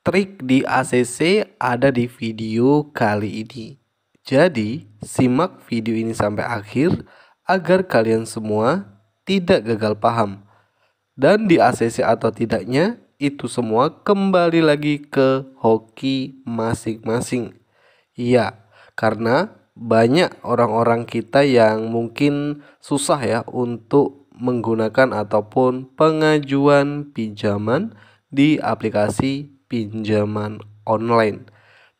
Trik di ACC ada di video kali ini. Jadi, simak video ini sampai akhir agar kalian semua tidak gagal paham. Dan di ACC atau tidaknya, itu semua kembali lagi ke hoki masing-masing. Iya, karena banyak orang-orang kita yang mungkin susah ya untuk menggunakan ataupun pengajuan pinjaman di aplikasi pinjaman online.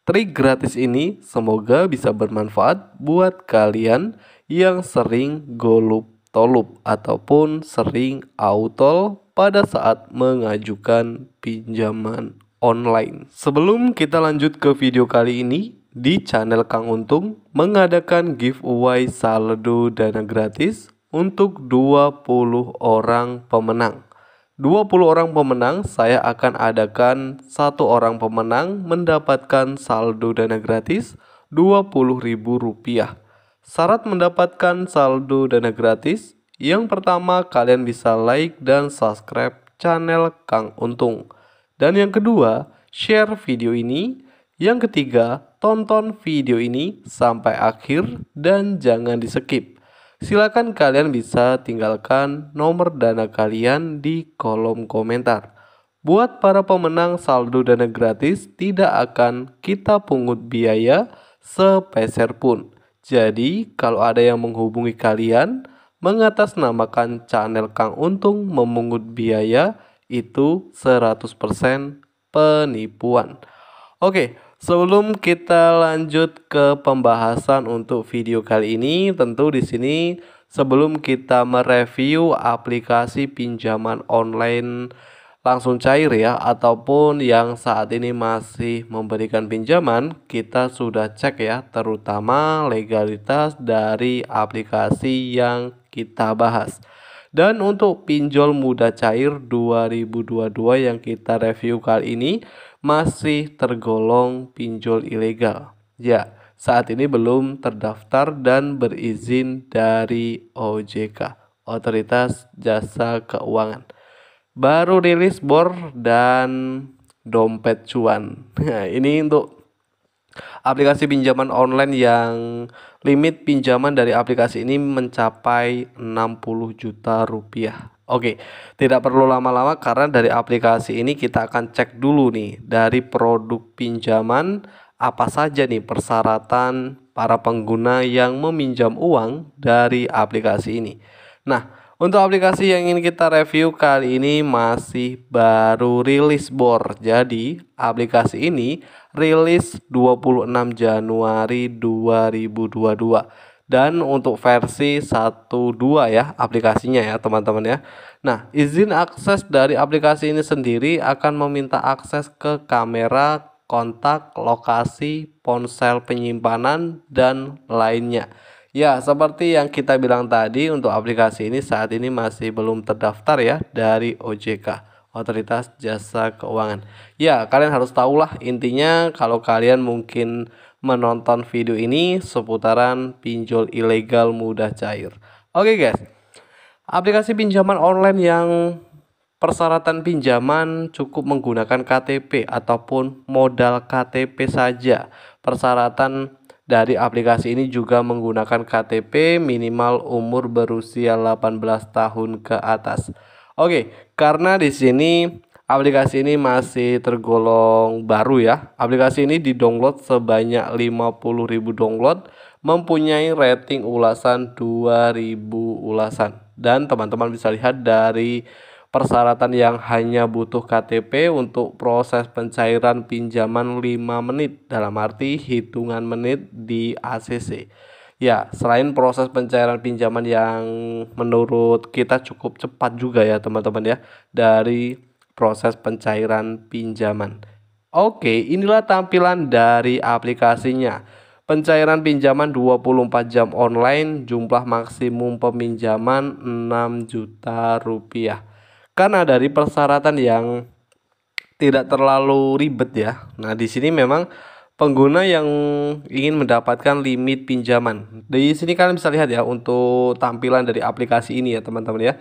Trik gratis ini semoga bisa bermanfaat buat kalian yang sering golup-tolup ataupun sering autol pada saat mengajukan pinjaman online. Sebelum kita lanjut ke video kali ini, di channel Kang Untung mengadakan giveaway saldo dana gratis untuk 20 orang pemenang. 20 orang pemenang saya akan adakan satu orang pemenang mendapatkan saldo dana gratis Rp20.000. Syarat mendapatkan saldo dana gratis, yang pertama kalian bisa like dan subscribe channel Kang Untung. Dan yang kedua, share video ini. Yang ketiga, tonton video ini sampai akhir dan jangan di skip. Silakan kalian bisa tinggalkan nomor dana kalian di kolom komentar. Buat para pemenang saldo dana gratis tidak akan kita pungut biaya sepeser pun. Jadi kalau ada yang menghubungi kalian mengatasnamakan channel Kang Untung memungut biaya, itu 100% penipuan. Oke, sebelum kita lanjut ke pembahasan untuk video kali ini, tentu di sini sebelum kita mereview aplikasi pinjaman online langsung cair ya, ataupun yang saat ini masih memberikan pinjaman, kita sudah cek ya, terutama legalitas dari aplikasi yang kita bahas. Dan untuk pinjol mudah cair 2022 yang kita review kali ini masih tergolong pinjol ilegal. Ya, saat ini belum terdaftar dan berizin dari OJK, Otoritas Jasa Keuangan. Baru rilis BOR dan dompet cuan. Nah, ini untuk aplikasi pinjaman online yang limit pinjaman dari aplikasi ini mencapai 60 juta rupiah. Oke, tidak perlu lama-lama karena dari aplikasi ini kita akan cek dulu nih dari produk pinjaman apa saja nih persyaratan para pengguna yang meminjam uang dari aplikasi ini. Nah, untuk aplikasi yang ingin kita review kali ini masih baru rilis BOR. Jadi, aplikasi ini rilis 26 Januari 2022. Dan untuk versi 1.2 ya aplikasinya ya teman-teman ya. Nah, izin akses dari aplikasi ini sendiri akan meminta akses ke kamera, kontak, lokasi, ponsel penyimpanan, dan lainnya. Ya, seperti yang kita bilang tadi, untuk aplikasi ini saat ini masih belum terdaftar ya dari OJK, Otoritas Jasa Keuangan. Ya, kalian harus tahulah intinya kalau kalian mungkin menonton video ini seputaran pinjol ilegal mudah cair. Oke guys, aplikasi pinjaman online yang persyaratan pinjaman cukup menggunakan KTP ataupun modal KTP saja. Persyaratan dari aplikasi ini juga menggunakan KTP, minimal umur berusia 18 tahun ke atas. Oke, karena di sini aplikasi ini masih tergolong baru ya. Aplikasi ini di-download sebanyak 50.000 download, mempunyai rating ulasan 2.000 ulasan. Dan teman-teman bisa lihat dari persyaratan yang hanya butuh KTP untuk proses pencairan pinjaman 5 menit, dalam arti hitungan menit di ACC. Ya, selain proses pencairan pinjaman yang menurut kita cukup cepat juga ya teman-teman ya, dari proses pencairan pinjaman. Oke, inilah tampilan dari aplikasinya. Pencairan pinjaman 24 jam online, jumlah maksimum peminjaman 6 juta rupiah. Karena dari persyaratan yang tidak terlalu ribet ya. Nah, di sini memang pengguna yang ingin mendapatkan limit pinjaman. Di sini kalian bisa lihat ya untuk tampilan dari aplikasi ini ya teman-teman ya.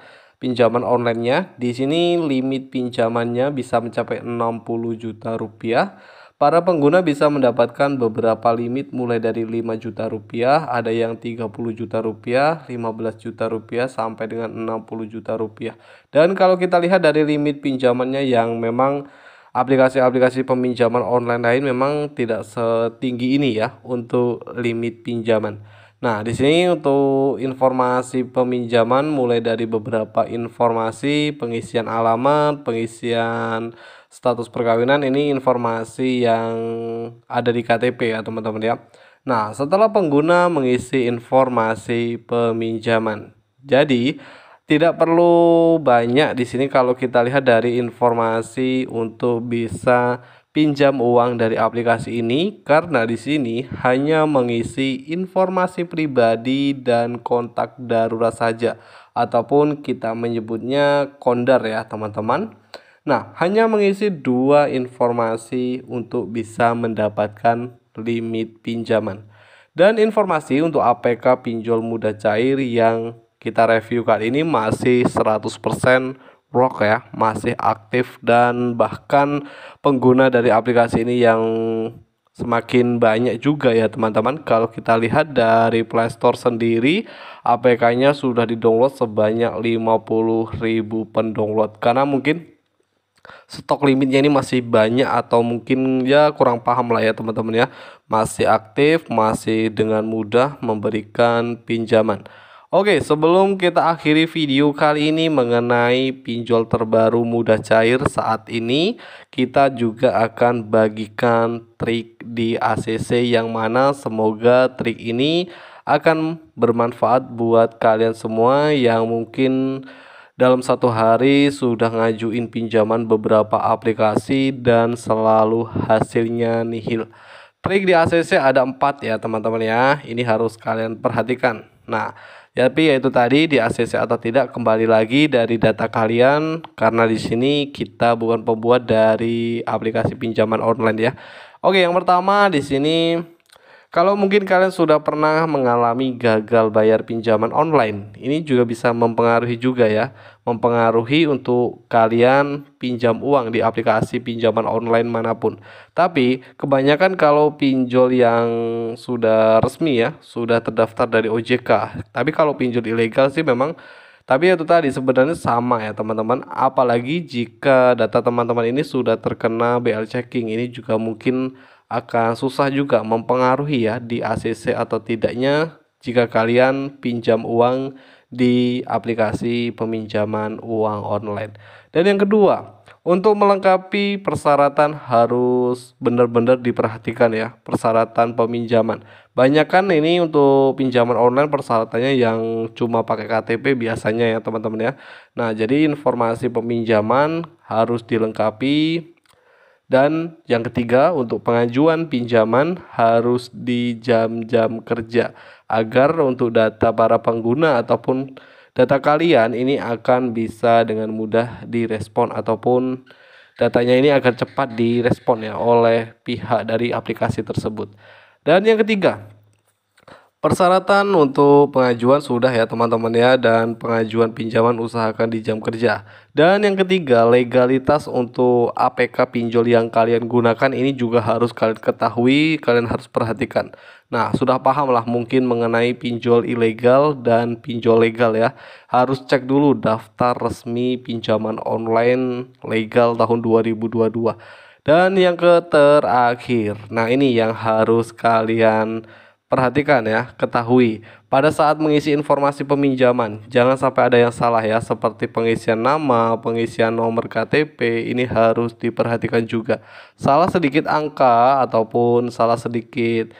pinjaman online-nya. Di sini limit pinjamannya bisa mencapai 60 juta rupiah. Para pengguna bisa mendapatkan beberapa limit mulai dari 5 juta rupiah, ada yang 30 juta rupiah, 15 juta rupiah, sampai dengan 60 juta rupiah. Dan kalau kita lihat dari limit pinjamannya yang memang aplikasi-aplikasi peminjaman online lain memang tidak setinggi ini ya untuk limit pinjaman. Nah, di sini untuk informasi peminjaman mulai dari beberapa informasi, pengisian alamat, pengisian status perkawinan, ini informasi yang ada di KTP ya teman-teman ya. Nah, setelah pengguna mengisi informasi peminjaman, jadi tidak perlu banyak di sini kalau kita lihat dari informasi untuk bisa pinjam uang dari aplikasi ini, karena di sini hanya mengisi informasi pribadi dan kontak darurat saja, ataupun kita menyebutnya kondar ya teman-teman. Nah, hanya mengisi dua informasi untuk bisa mendapatkan limit pinjaman. Dan informasi untuk APK pinjol mudah cair yang kita review kali ini masih 100% rock ya, masih aktif, dan bahkan pengguna dari aplikasi ini yang semakin banyak juga ya teman-teman. Kalau kita lihat dari Play Store sendiri, APK-nya sudah didownload sebanyak 50.000 pendownload, karena mungkin stok limitnya ini masih banyak, atau mungkin ya kurang paham lah ya teman-teman ya, masih aktif, masih dengan mudah memberikan pinjaman. Oke, sebelum kita akhiri video kali ini mengenai pinjol terbaru mudah cair saat ini, kita juga akan bagikan trik di ACC yang mana semoga trik ini akan bermanfaat buat kalian semua yang mungkin dalam satu hari sudah ngajuin pinjaman beberapa aplikasi dan selalu hasilnya nihil. Trik di ACC ada 4 ya teman-teman ya, ini harus kalian perhatikan. Nah, tapi yaitu tadi di ACC atau tidak kembali lagi dari data kalian, karena di sini kita bukan pembuat dari aplikasi pinjaman online ya. Oke, yang pertama di sini, kalau mungkin kalian sudah pernah mengalami gagal bayar pinjaman online, ini juga bisa mempengaruhi juga ya, mempengaruhi untuk kalian pinjam uang di aplikasi pinjaman online manapun. Tapi kebanyakan kalau pinjol yang sudah resmi ya, sudah terdaftar dari OJK. Tapi kalau pinjol ilegal sih memang, tapi itu tadi sebenarnya sama ya teman-teman. Apalagi jika data teman-teman ini sudah terkena BL checking, ini juga mungkin akan susah juga mempengaruhi ya di ACC atau tidaknya jika kalian pinjam uang di aplikasi peminjaman uang online. Dan yang kedua, untuk melengkapi persyaratan harus benar-benar diperhatikan ya, persyaratan peminjaman. Banyak kan ini untuk pinjaman online persyaratannya yang cuma pakai KTP biasanya ya teman-teman ya. Nah, jadi informasi peminjaman harus dilengkapi. Dan yang ketiga, untuk pengajuan pinjaman harus di jam-jam kerja, agar untuk data para pengguna ataupun data kalian ini akan bisa dengan mudah direspon, ataupun datanya ini akan cepat direspon ya oleh pihak dari aplikasi tersebut. Dan yang ketiga, persyaratan untuk pengajuan sudah ya teman-teman ya, dan pengajuan pinjaman usahakan di jam kerja. Dan yang ketiga, legalitas untuk APK pinjol yang kalian gunakan ini juga harus kalian ketahui, kalian harus perhatikan. Nah, sudah paham lah mungkin mengenai pinjol ilegal dan pinjol legal ya. Harus cek dulu daftar resmi pinjaman online legal tahun 2022. Dan yang terakhir, nah ini yang harus kalian perhatikan ya, ketahui pada saat mengisi informasi peminjaman, jangan sampai ada yang salah ya, seperti pengisian nama, pengisian nomor KTP, ini harus diperhatikan juga. Salah sedikit angka ataupun salah sedikit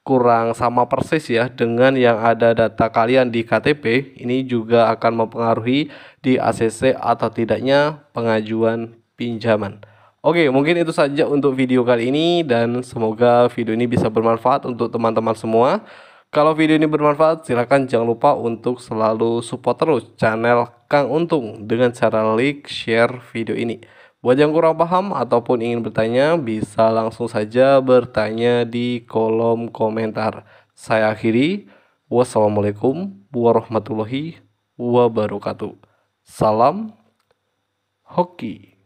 kurang sama persis ya dengan yang ada data kalian di KTP, ini juga akan mempengaruhi di ACC atau tidaknya pengajuan pinjaman. Oke, mungkin itu saja untuk video kali ini, dan semoga video ini bisa bermanfaat untuk teman-teman semua. Kalau video ini bermanfaat, silakan jangan lupa untuk selalu support terus channel Kang Untung dengan cara like, share video ini. Buat yang kurang paham ataupun ingin bertanya, bisa langsung saja bertanya di kolom komentar. Saya akhiri. Wassalamualaikum warahmatullahi wabarakatuh. Salam hoki.